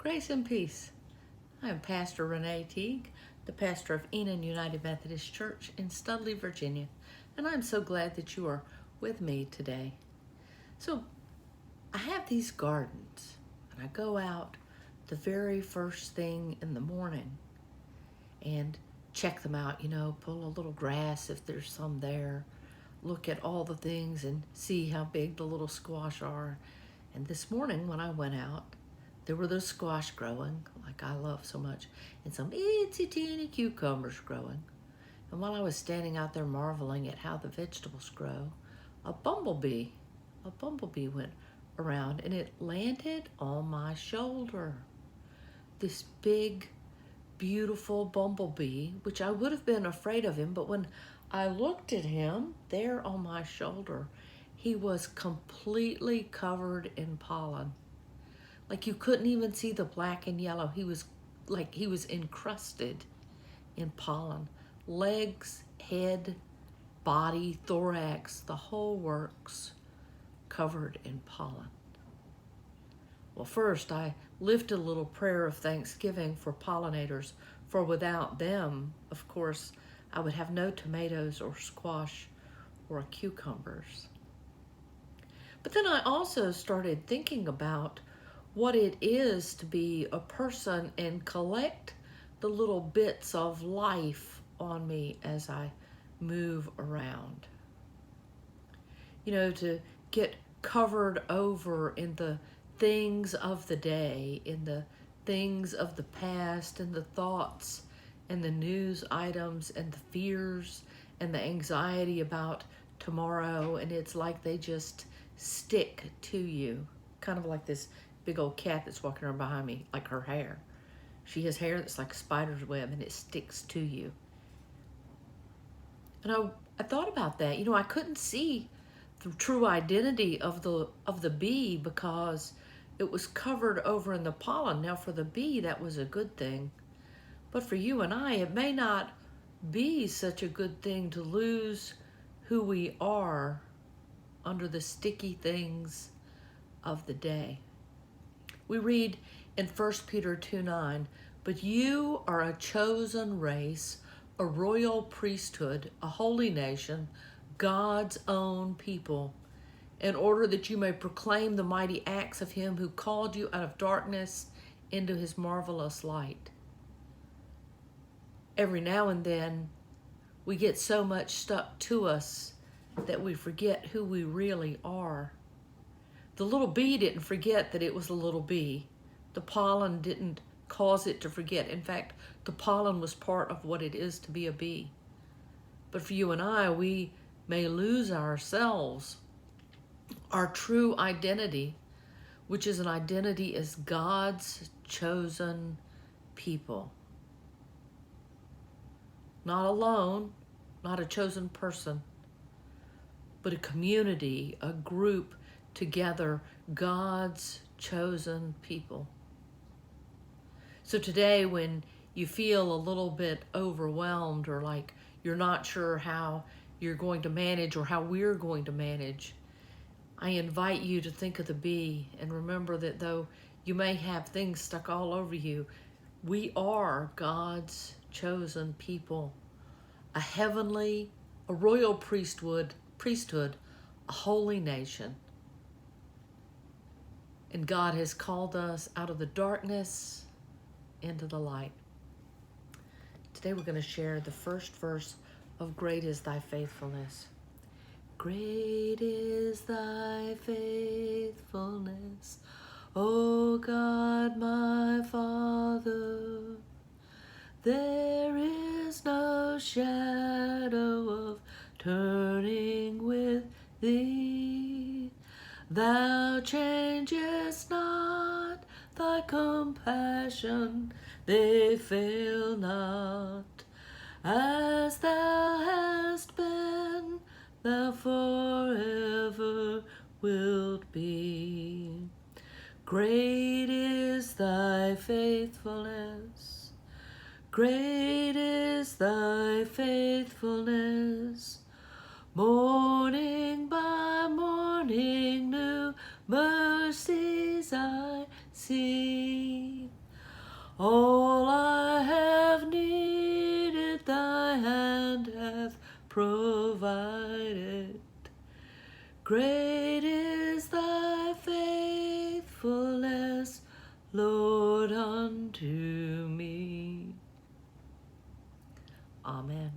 Grace and peace. I am Pastor Renee Teague, the pastor of Enon United Methodist Church in Studley, Virginia, and I'm so glad that you are with me today. So, I have these gardens, and I go out the very first thing in the morning and check them out, pull a little grass if there's some there, look at all the things and see how big the little squash are. And this morning when I went out, there were those squash growing, like I love so much, and some itsy teeny cucumbers growing. And while I was standing out there marveling at how the vegetables grow, a bumblebee went around and it landed on my shoulder. This big, beautiful bumblebee, which I would have been afraid of him, but when I looked at him there on my shoulder, he was completely covered in pollen. Like you couldn't even see the black and yellow. He was encrusted in pollen. Legs, head, body, thorax, the whole works covered in pollen. Well, first I lifted a little prayer of thanksgiving for pollinators, for without them, of course, I would have no tomatoes or squash or cucumbers. But then I also started thinking about what it is to be a person and collect the little bits of life on me as I move around. To get covered over in the things of the day, in the things of the past, and the thoughts and the news items and the fears and the anxiety about tomorrow, and it's like they just stick to you, kind of like this big old cat that's walking around behind me, like her hair. She has hair that's like a spider's web and it sticks to you. And I thought about that. I couldn't see the true identity of the bee because it was covered over in the pollen. Now for the bee, that was a good thing. But for you and I, it may not be such a good thing to lose who we are under the sticky things of the day. We read in 1 Peter 2:9, "But you are a chosen race, a royal priesthood, a holy nation, God's own people, in order that you may proclaim the mighty acts of him who called you out of darkness into his marvelous light." Every now and then, we get so much stuck to us that we forget who we really are. The little bee didn't forget that it was a little bee. The pollen didn't cause it to forget. In fact, the pollen was part of what it is to be a bee. But for you and I, we may lose ourselves, our true identity, which is an identity as God's chosen people. Not alone, not a chosen person, but a community, a group together, God's chosen people. So today when you feel a little bit overwhelmed or like you're not sure how you're going to manage or how we're going to manage, I invite you to think of the bee and remember that though you may have things stuck all over you, we are God's chosen people, a royal priesthood, a holy nation. And God has called us out of the darkness into the light. Today we're going to share the first verse of Great is Thy Faithfulness. Great is Thy faithfulness, O God my Father. There is no shadow of turning with Thee. Thou changest not, Thy compassion, they fail not. As Thou hast been, Thou forever wilt be. Great is Thy faithfulness. Great is Thy faithfulness. Morning by morning new mercies I see. All I have needed, thy hand hath provided. Great is thy faithfulness, Lord, unto me. Amen.